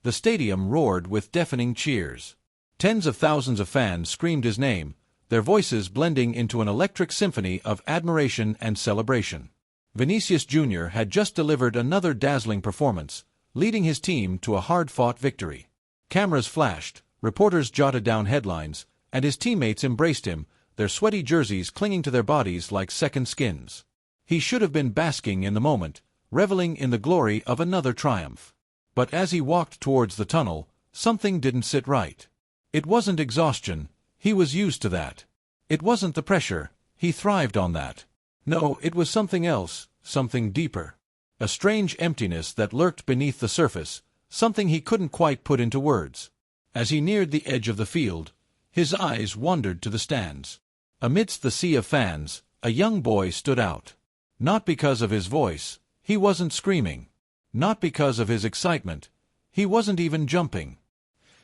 The stadium roared with deafening cheers. Tens of thousands of fans screamed his name, their voices blending into an electric symphony of admiration and celebration. Vinícius Júnior had just delivered another dazzling performance, leading his team to a hard-fought victory. Cameras flashed, reporters jotted down headlines, and his teammates embraced him, their sweaty jerseys clinging to their bodies like second skins. He should have been basking in the moment, reveling in the glory of another triumph. But as he walked towards the tunnel, something didn't sit right. It wasn't exhaustion, he was used to that. It wasn't the pressure, he thrived on that. No, it was something else, something deeper. A strange emptiness that lurked beneath the surface, something he couldn't quite put into words. As he neared the edge of the field, his eyes wandered to the stands. Amidst the sea of fans, a young boy stood out. Not because of his voice, he wasn't screaming. Not because of his excitement, he wasn't even jumping.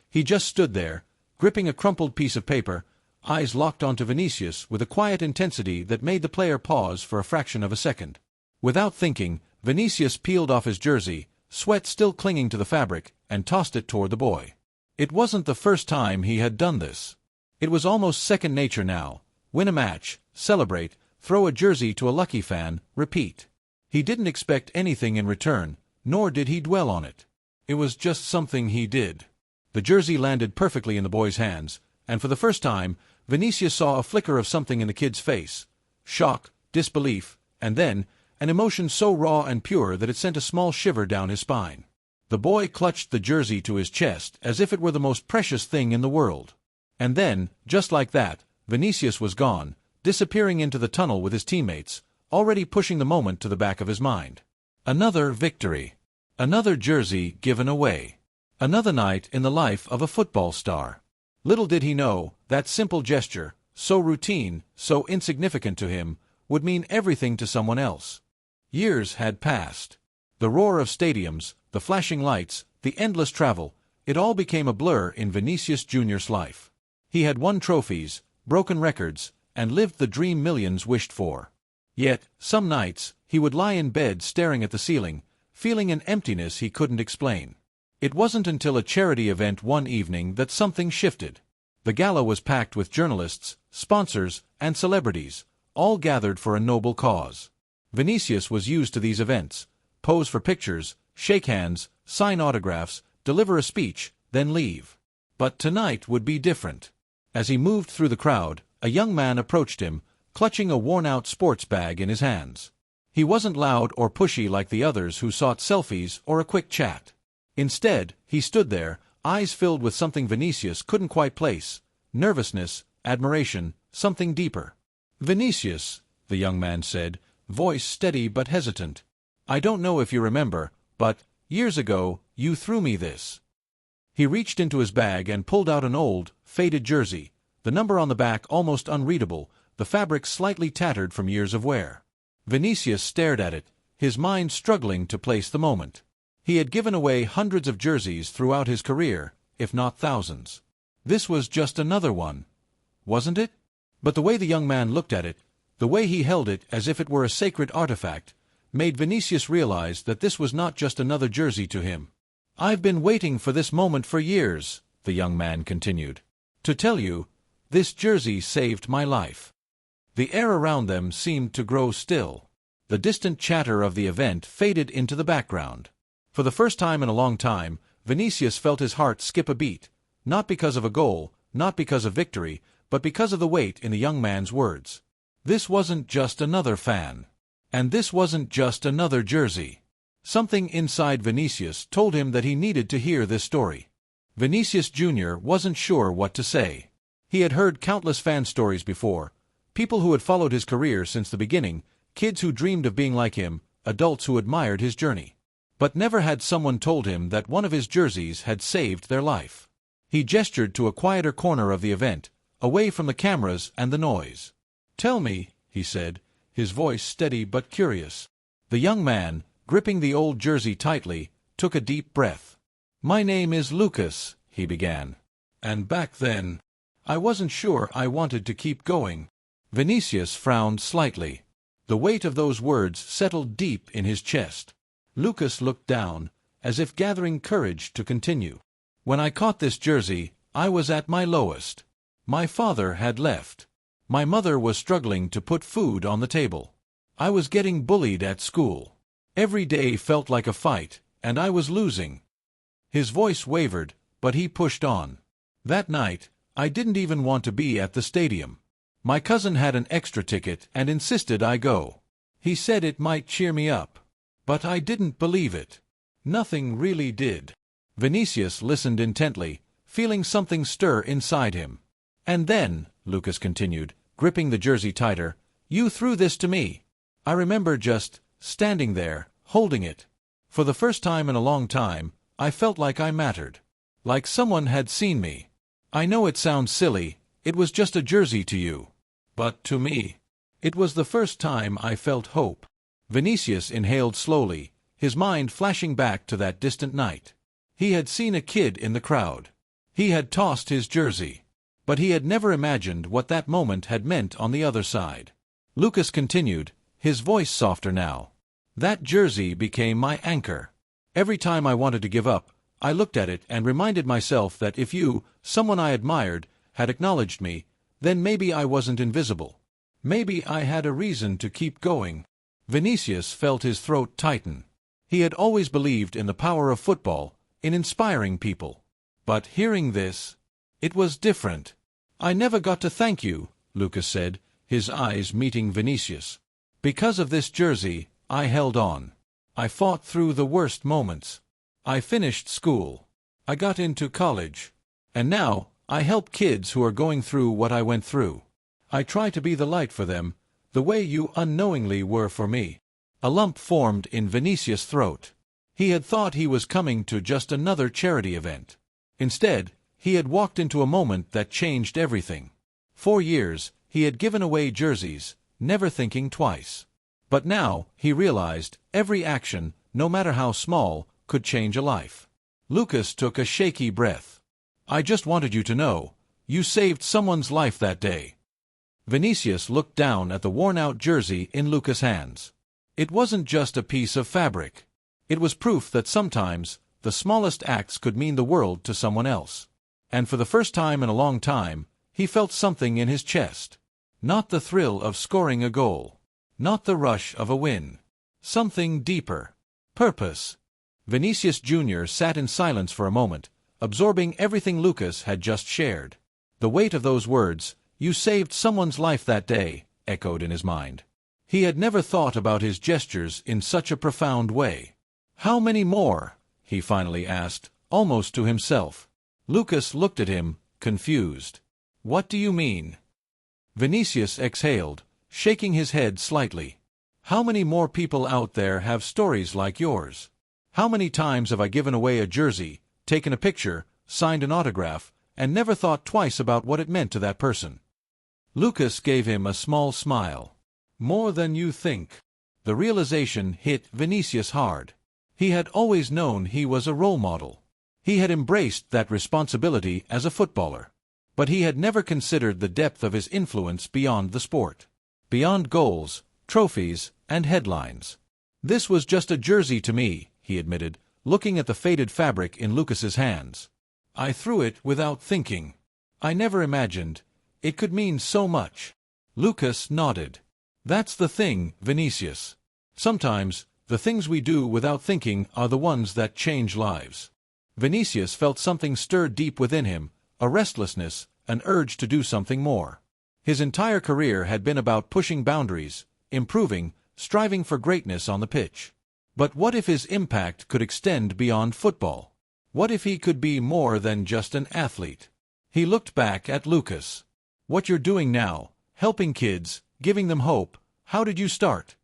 He just stood there, gripping a crumpled piece of paper, eyes locked onto Vinícius with a quiet intensity that made the player pause for a fraction of a second. Without thinking, Vinícius peeled off his jersey, sweat still clinging to the fabric, and tossed it toward the boy. It wasn't the first time he had done this. It was almost second nature now. Win a match, celebrate, throw a jersey to a lucky fan, repeat. He didn't expect anything in return, nor did he dwell on it. It was just something he did. The jersey landed perfectly in the boy's hands, and for the first time, Vinícius saw a flicker of something in the kid's face. Shock, disbelief, and then, an emotion so raw and pure that it sent a small shiver down his spine. The boy clutched the jersey to his chest as if it were the most precious thing in the world. And then, just like that, Vinícius was gone, disappearing into the tunnel with his teammates, already pushing the moment to the back of his mind. Another victory. Another jersey given away. Another night in the life of a football star. Little did he know, that simple gesture, so routine, so insignificant to him, would mean everything to someone else. Years had passed. The roar of stadiums, the flashing lights, the endless travel, it all became a blur in Vinícius Júnior's life. He had won trophies, broken records, and lived the dream millions wished for. Yet, some nights, he would lie in bed staring at the ceiling, feeling an emptiness he couldn't explain. It wasn't until a charity event one evening that something shifted. The gala was packed with journalists, sponsors, and celebrities, all gathered for a noble cause. Vinícius was used to these events: pose for pictures, shake hands, sign autographs, deliver a speech, then leave. But tonight would be different. As he moved through the crowd, a young man approached him, clutching a worn-out sports bag in his hands. He wasn't loud or pushy like the others who sought selfies or a quick chat. Instead, he stood there, eyes filled with something Vinícius couldn't quite place: nervousness, admiration, something deeper. "Vinícius," the young man said, voice steady but hesitant, "I don't know if you remember, but, years ago, you threw me this." He reached into his bag and pulled out an old, faded jersey, the number on the back almost unreadable, the fabric slightly tattered from years of wear. Vinícius stared at it, his mind struggling to place the moment. He had given away hundreds of jerseys throughout his career, if not thousands. This was just another one, wasn't it? But the way the young man looked at it, the way he held it as if it were a sacred artifact, made Vinícius realize that this was not just another jersey to him. "I've been waiting for this moment for years," the young man continued. "To tell you, this jersey saved my life." The air around them seemed to grow still. The distant chatter of the event faded into the background. For the first time in a long time, Vinícius felt his heart skip a beat, not because of a goal, not because of victory, but because of the weight in the young man's words. This wasn't just another fan. And this wasn't just another jersey. Something inside Vinícius told him that he needed to hear this story. Vinícius Júnior wasn't sure what to say. He had heard countless fan stories before, people who had followed his career since the beginning, kids who dreamed of being like him, adults who admired his journey. But never had someone told him that one of his jerseys had saved their life. He gestured to a quieter corner of the event, away from the cameras and the noise. "Tell me," he said, his voice steady but curious. The young man, gripping the old jersey tightly, took a deep breath. "My name is Lucas," he began. "And back then, I wasn't sure I wanted to keep going." Vinícius frowned slightly. The weight of those words settled deep in his chest. Lucas looked down, as if gathering courage to continue. When I caught this jersey, I was at my lowest. My father had left. My mother was struggling to put food on the table. I was getting bullied at school. Every day felt like a fight, and I was losing. His voice wavered, but he pushed on. That night, I didn't even want to be at the stadium. My cousin had an extra ticket and insisted I go. He said it might cheer me up. But I didn't believe it. Nothing really did. Vinícius listened intently, feeling something stir inside him. And then, Lucas continued, gripping the jersey tighter, you threw this to me. I remember just standing there, holding it. For the first time in a long time, I felt like I mattered. Like someone had seen me. I know it sounds silly, it was just a jersey to you. But to me, it was the first time I felt hope. Vinícius inhaled slowly, his mind flashing back to that distant night. He had seen a kid in the crowd. He had tossed his jersey. But he had never imagined what that moment had meant on the other side. Lucas continued, his voice softer now. That jersey became my anchor. Every time I wanted to give up, I looked at it and reminded myself that if you, someone I admired, had acknowledged me, then maybe I wasn't invisible. Maybe I had a reason to keep going. Vinícius felt his throat tighten. He had always believed in the power of football, in inspiring people. But hearing this, it was different. I never got to thank you, Lucas said, his eyes meeting Vinícius. Because of this jersey, I held on. I fought through the worst moments. I finished school. I got into college. And now, I help kids who are going through what I went through. I try to be the light for them, the way you unknowingly were for me. A lump formed in Vinícius' throat. He had thought he was coming to just another charity event. Instead, he had walked into a moment that changed everything. 4 years, he had given away jerseys, never thinking twice. But now, he realized, every action, no matter how small, could change a life. Lucas took a shaky breath. I just wanted you to know, you saved someone's life that day. Vinícius looked down at the worn-out jersey in Lucas' hands. It wasn't just a piece of fabric. It was proof that sometimes, the smallest acts could mean the world to someone else. And for the first time in a long time, he felt something in his chest. Not the thrill of scoring a goal. Not the rush of a win. Something deeper. Purpose. Vinícius Júnior sat in silence for a moment, absorbing everything Lucas had just shared. The weight of those words, "You saved someone's life that day," echoed in his mind. He had never thought about his gestures in such a profound way. "How many more?" he finally asked, almost to himself. Lucas looked at him, confused. "What do you mean?" Vinícius exhaled, shaking his head slightly. "How many more people out there have stories like yours? How many times have I given away a jersey, taken a picture, signed an autograph, and never thought twice about what it meant to that person?" Lucas gave him a small smile. "More than you think." The realization hit Vinícius hard. He had always known he was a role model. He had embraced that responsibility as a footballer. But he had never considered the depth of his influence beyond the sport. Beyond goals, trophies, and headlines. "This was just a jersey to me," he admitted, looking at the faded fabric in Lucas's hands. "I threw it without thinking. I never imagined it could mean so much." Lucas nodded. "That's the thing, Vinícius. Sometimes, the things we do without thinking are the ones that change lives." Vinícius felt something stir deep within him, a restlessness, an urge to do something more. His entire career had been about pushing boundaries, improving, striving for greatness on the pitch. But what if his impact could extend beyond football? What if he could be more than just an athlete? He looked back at Lucas. "What you're doing now, helping kids, giving them hope, how did you start?"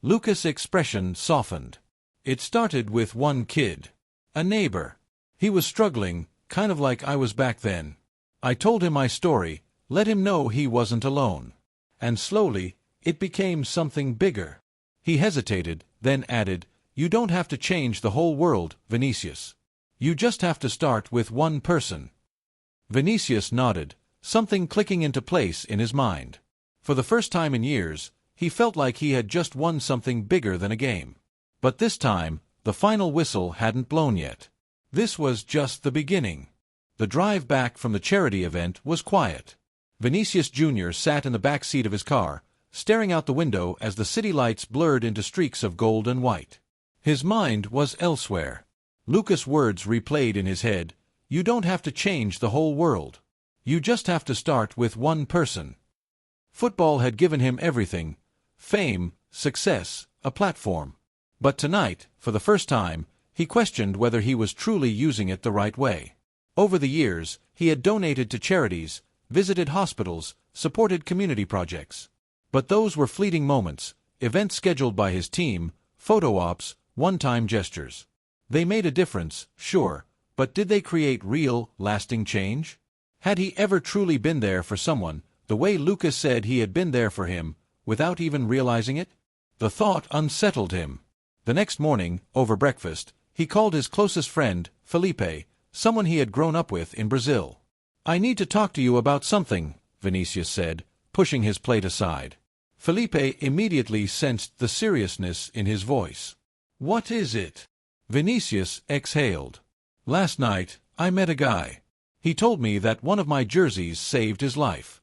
Lucas' expression softened. "It started with one kid. A neighbor. He was struggling, kind of like I was back then. I told him my story, let him know he wasn't alone. And slowly, it became something bigger." He hesitated, then added, "You don't have to change the whole world, Vinícius. You just have to start with one person." Vinícius nodded, something clicking into place in his mind. For the first time in years, he felt like he had just won something bigger than a game. But this time, The final whistle hadn't blown yet. This was just the beginning. The drive back from the charity event was quiet. Vinícius Júnior sat in the back seat of his car, staring out the window as the city lights blurred into streaks of gold and white. His mind was elsewhere. Lucas' words replayed in his head, "You don't have to change the whole world. You just have to start with one person." Football had given him everything: fame, success, a platform. But tonight, for the first time, he questioned whether he was truly using it the right way. Over the years, he had donated to charities, visited hospitals, supported community projects. But those were fleeting moments, events scheduled by his team, photo ops, one-time gestures. They made a difference, sure, but did they create real, lasting change? Had he ever truly been there for someone, the way Lucas said he had been there for him, without even realizing it? The thought unsettled him. The next morning, over breakfast, he called his closest friend, Felipe, someone he had grown up with in Brazil. "I need to talk to you about something," Vinícius said, pushing his plate aside. Felipe immediately sensed the seriousness in his voice. "What is it?" Vinícius exhaled. "Last night, I met a guy. He told me that one of my jerseys saved his life."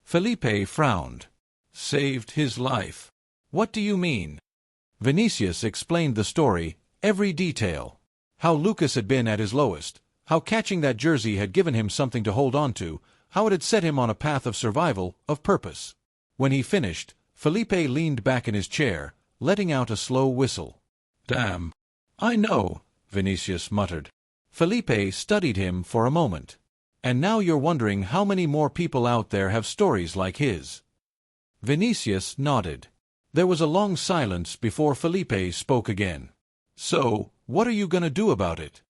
Felipe frowned. "Saved his life? What do you mean?" Vinícius explained the story, every detail. How Lucas had been at his lowest, how catching that jersey had given him something to hold on to, how it had set him on a path of survival, of purpose. When he finished, Felipe leaned back in his chair, letting out a slow whistle. "Damn. I know," Vinícius muttered. Felipe studied him for a moment. "And now you're wondering how many more people out there have stories like his." Vinícius nodded. There was a long silence before Felipe spoke again. "So, what are you going to do about it?"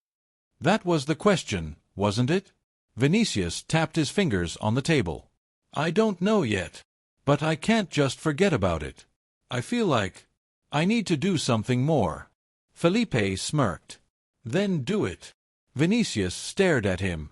That was the question, wasn't it? Vinícius tapped his fingers on the table. "I don't know yet. But I can't just forget about it. I feel like I need to do something more." Felipe smirked. "Then do it." Vinícius stared at him.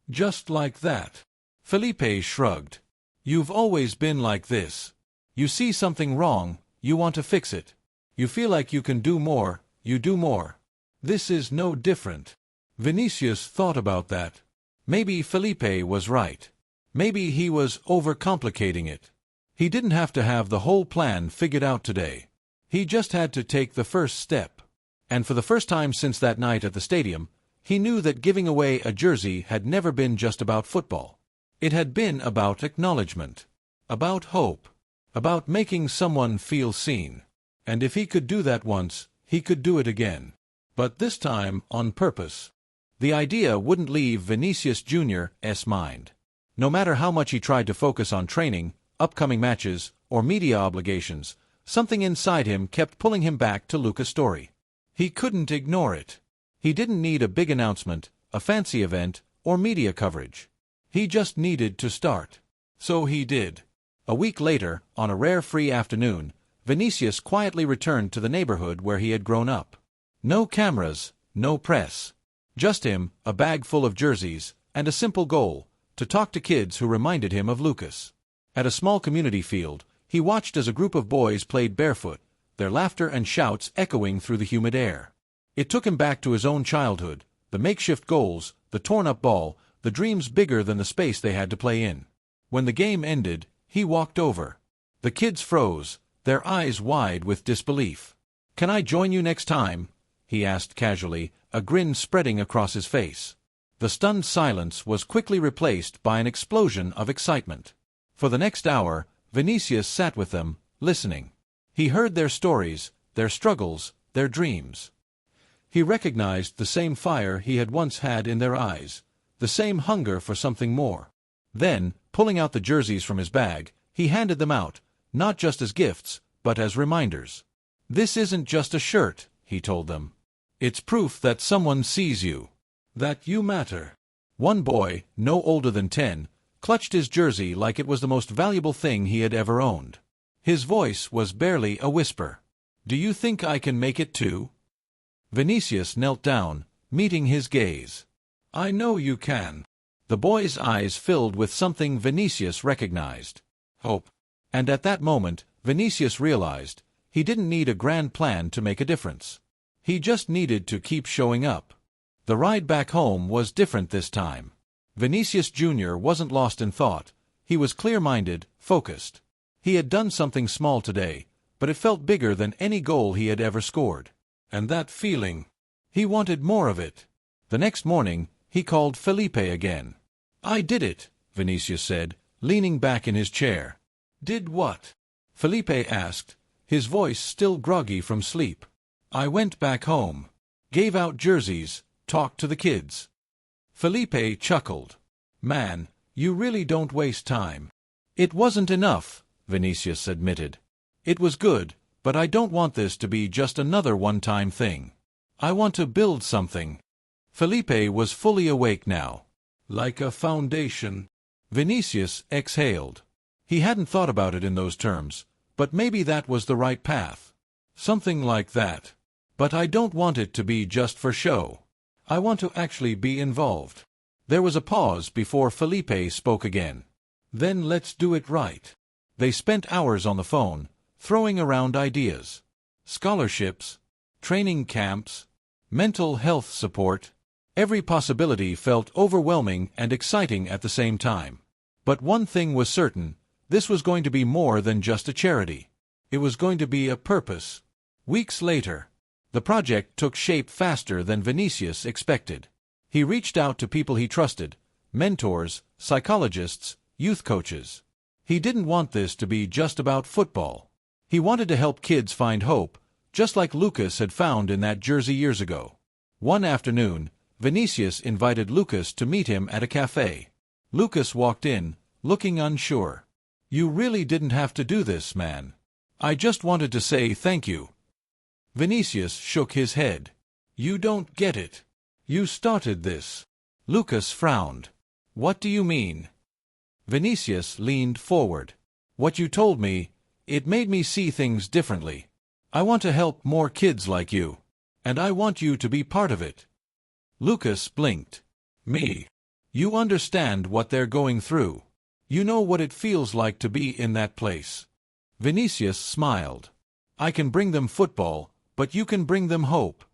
"Just like that?" Felipe shrugged. "You've always been like this. You see something wrong, you want to fix it. You feel like you can do more, you do more. This is no different." Vinícius thought about that. Maybe Felipe was right. Maybe he was overcomplicating it. He didn't have to have the whole plan figured out today. He just had to take the first step. And for the first time since that night at the stadium, he knew that giving away a jersey had never been just about football. It had been about acknowledgement, about hope, about making someone feel seen. And if he could do that once, he could do it again. But this time on purpose. The idea wouldn't leave Vinícius Júnior's mind. No matter how much he tried to focus on training, upcoming matches, or media obligations, something inside him kept pulling him back to Lucas' story. He couldn't ignore it. He didn't need a big announcement, a fancy event, or media coverage. He just needed to start. So he did. A week later, on a rare free afternoon, Vinícius quietly returned to the neighborhood where he had grown up. No cameras, no press. Just him, a bag full of jerseys, and a simple goal: to talk to kids who reminded him of Lucas. At a small community field, he watched as a group of boys played barefoot, their laughter and shouts echoing through the humid air. It took him back to his own childhood, the makeshift goals, the torn-up ball, the dreams bigger than the space they had to play in. When the game ended, he walked over. The kids froze, their eyes wide with disbelief. "Can I join you next time?" he asked casually, a grin spreading across his face. The stunned silence was quickly replaced by an explosion of excitement. For the next hour, Vinícius sat with them, listening. He heard their stories, their struggles, their dreams. He recognized the same fire he had once had in their eyes, the same hunger for something more. Then, pulling out the jerseys from his bag, he handed them out, not just as gifts, but as reminders. "This isn't just a shirt," he told them. "It's proof that someone sees you, that you matter." One boy, no older than 10, clutched his jersey like it was the most valuable thing he had ever owned. His voice was barely a whisper. "Do you think I can make it too?" Vinícius knelt down, meeting his gaze. "I know you can." The boy's eyes filled with something Vinícius recognized: hope. And at that moment, Vinícius realized he didn't need a grand plan to make a difference. He just needed to keep showing up. The ride back home was different this time. Vinícius Jr. wasn't lost in thought. He was clear-minded, focused. He had done something small today, but it felt bigger than any goal he had ever scored. And that feeling, he wanted more of it. The next morning, he called Felipe again. "I did it," Vinícius said, leaning back in his chair. "Did what?" Felipe asked, his voice still groggy from sleep. "I went back home. Gave out jerseys, talked to the kids." Felipe chuckled. "Man, you really don't waste time." "It wasn't enough," Vinícius admitted. "It was good, but I don't want this to be just another one-time thing. I want to build something." Felipe was fully awake now. "Like a foundation?" Vinícius exhaled. He hadn't thought about it in those terms, but maybe that was the right path. "Something like that. But I don't want it to be just for show. I want to actually be involved." There was a pause before Felipe spoke again. "Then let's do it right." They spent hours on the phone, throwing around ideas. Scholarships, training camps, mental health support. Every possibility felt overwhelming and exciting at the same time. But one thing was certain, this was going to be more than just a charity. It was going to be a purpose. Weeks later, the project took shape faster than Vinícius expected. He reached out to people he trusted, mentors, psychologists, youth coaches. He didn't want this to be just about football. He wanted to help kids find hope, just like Lucas had found in that jersey years ago. One afternoon, Vinícius invited Lucas to meet him at a cafe. Lucas walked in, looking unsure. "You really didn't have to do this, man. I just wanted to say thank you." Vinícius shook his head. "You don't get it. You started this." Lucas frowned. "What do you mean?" Vinícius leaned forward. "What you told me, it made me see things differently. I want to help more kids like you. And I want you to be part of it." Lucas blinked. "Me? You understand what they're going through. You know what it feels like to be in that place." Vinícius smiled. "I can bring them football, but you can bring them hope."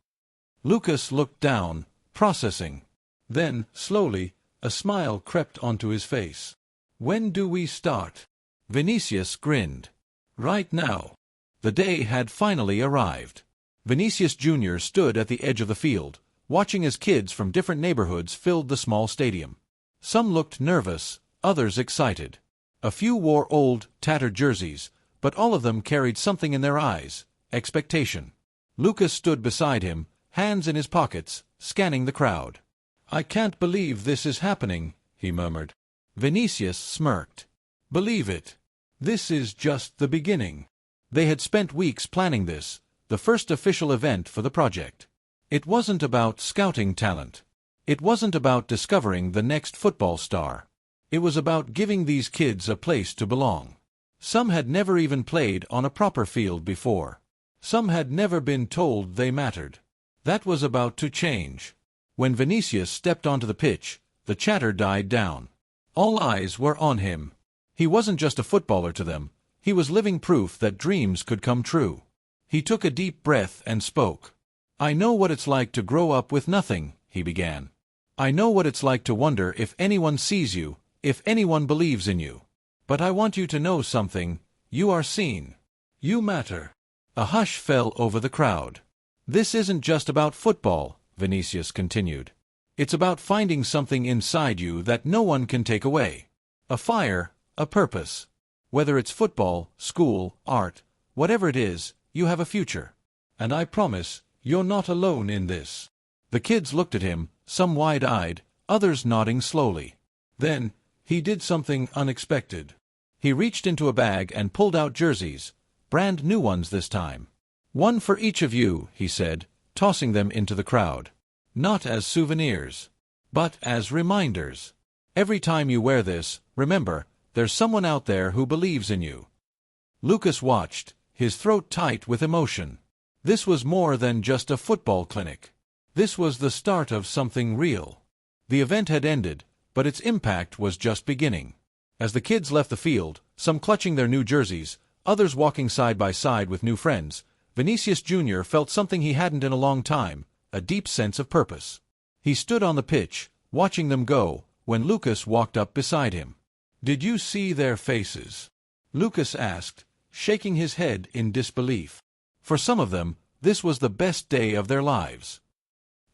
Lucas looked down, processing. Then, slowly, a smile crept onto his face. "When do we start?" Vinícius grinned. "Right now." The day had finally arrived. Vinícius Jr. stood at the edge of the field, watching as kids from different neighborhoods filled the small stadium. Some looked nervous, others excited. A few wore old, tattered jerseys, but all of them carried something in their eyes, expectation. Lucas stood beside him, hands in his pockets, scanning the crowd. "I can't believe this is happening," he murmured. Vinícius smirked. "Believe it. This is just the beginning." They had spent weeks planning this, the first official event for the project. It wasn't about scouting talent. It wasn't about discovering the next football star. It was about giving these kids a place to belong. Some had never even played on a proper field before. Some had never been told they mattered. That was about to change. When Vinícius stepped onto the pitch, the chatter died down. All eyes were on him. He wasn't just a footballer to them. He was living proof that dreams could come true. He took a deep breath and spoke. "I know what it's like to grow up with nothing," he began. "I know what it's like to wonder if anyone sees you, if anyone believes in you. But I want you to know something. You are seen. You matter." A hush fell over the crowd. "This isn't just about football," Vinícius continued. "It's about finding something inside you that no one can take away. A fire, a purpose. Whether it's football, school, art, whatever it is, you have a future. And I promise, you're not alone in this." The kids looked at him, some wide-eyed, others nodding slowly. Then, he did something unexpected. He reached into a bag and pulled out jerseys, brand new ones this time. "One for each of you," he said, tossing them into the crowd. "Not as souvenirs, but as reminders. Every time you wear this, remember, there's someone out there who believes in you." Lucas watched, his throat tight with emotion. This was more than just a football clinic. This was the start of something real. The event had ended, but its impact was just beginning. As the kids left the field, some clutching their new jerseys, others walking side by side with new friends, Vinícius Jr. felt something he hadn't in a long time, a deep sense of purpose. He stood on the pitch, watching them go, when Lucas walked up beside him. "Did you see their faces?" Lucas asked, shaking his head in disbelief. For some of them, this was the best day of their lives.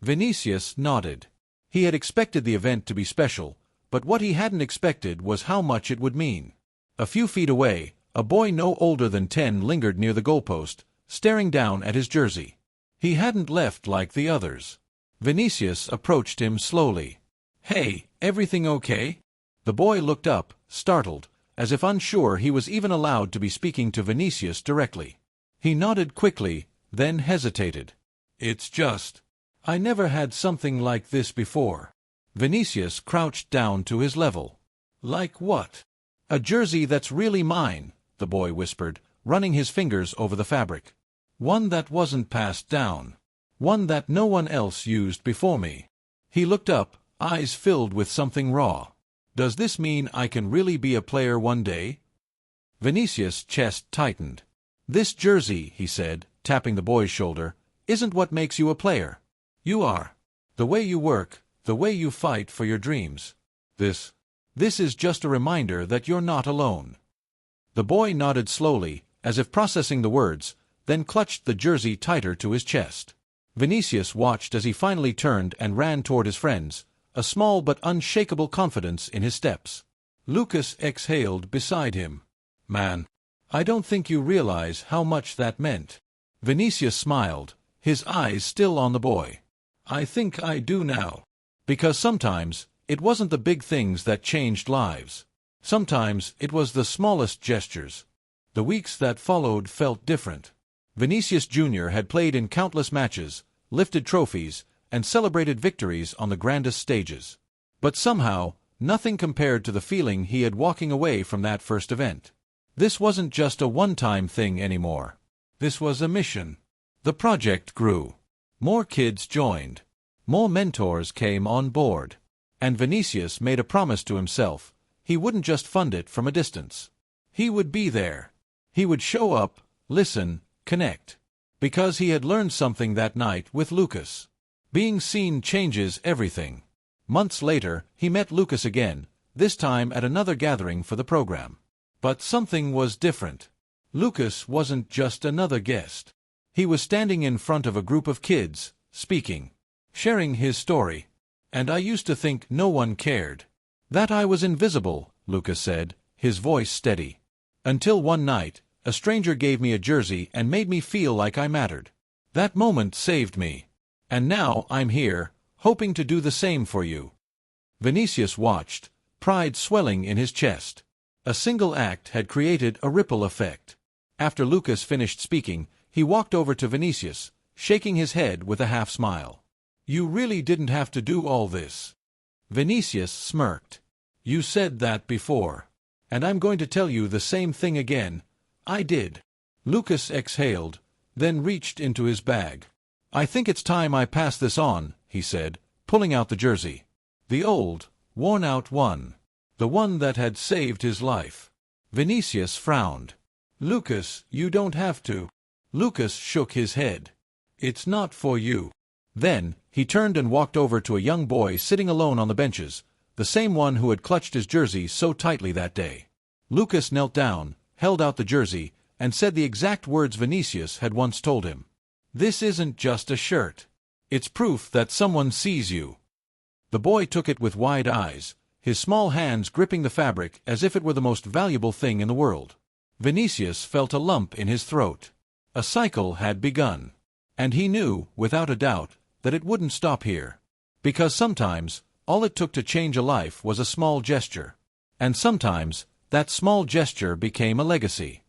Vinícius nodded. He had expected the event to be special, but what he hadn't expected was how much it would mean. A few feet away, a boy no older than 10 lingered near the goalpost, staring down at his jersey. He hadn't left like the others. Vinícius approached him slowly. "Hey, everything okay?" The boy looked up, startled, as if unsure he was even allowed to be speaking to Vinícius directly. He nodded quickly, then hesitated. "It's just... I never had something like this before." Vinícius crouched down to his level. "Like what?" "A jersey that's really mine," the boy whispered, running his fingers over the fabric. "One that wasn't passed down. One that no one else used before me." He looked up, eyes filled with something raw. "Does this mean I can really be a player one day?" Vinícius' chest tightened. "This jersey," he said, tapping the boy's shoulder, "isn't what makes you a player. You are. The way you work, the way you fight for your dreams. This is just a reminder that you're not alone." The boy nodded slowly, as if processing the words, then clutched the jersey tighter to his chest. Vinícius watched as he finally turned and ran toward his friends, a small but unshakable confidence in his steps. Lucas exhaled beside him. "Man, I don't think you realize how much that meant." Vinícius smiled, his eyes still on the boy. "I think I do now. Because sometimes, it wasn't the big things that changed lives. Sometimes, it was the smallest gestures." The weeks that followed felt different. Vinícius Jr. had played in countless matches, lifted trophies, and celebrated victories on the grandest stages. But somehow, nothing compared to the feeling he had walking away from that first event. This wasn't just a one-time thing anymore. This was a mission. The project grew. More kids joined. More mentors came on board. And Vinícius made a promise to himself. He wouldn't just fund it from a distance. He would be there. He would show up, listen, connect. Because he had learned something that night with Lucas. Being seen changes everything. Months later, he met Lucas again, this time at another gathering for the program. But something was different. Lucas wasn't just another guest. He was standing in front of a group of kids, speaking, sharing his story. "And I used to think no one cared. That I was invisible," Lucas said, his voice steady. "Until one night, a stranger gave me a jersey and made me feel like I mattered. That moment saved me. And now I'm here, hoping to do the same for you." Vinícius watched, pride swelling in his chest. A single act had created a ripple effect. After Lucas finished speaking, he walked over to Vinícius, shaking his head with a half-smile. "You really didn't have to do all this." Vinícius smirked. "You said that before. And I'm going to tell you the same thing again. I did." Lucas exhaled, then reached into his bag. "I think it's time I pass this on," he said, pulling out the jersey. The old, worn-out one. The one that had saved his life. Vinícius frowned. "Lucas, you don't have to." Lucas shook his head. "It's not for you." Then, he turned and walked over to a young boy sitting alone on the benches, the same one who had clutched his jersey so tightly that day. Lucas knelt down, held out the jersey, and said the exact words Vinícius had once told him. "This isn't just a shirt. It's proof that someone sees you." The boy took it with wide eyes, his small hands gripping the fabric as if it were the most valuable thing in the world. Vinícius felt a lump in his throat. A cycle had begun. And he knew, without a doubt, that it wouldn't stop here. Because sometimes, all it took to change a life was a small gesture. And sometimes, that small gesture became a legacy.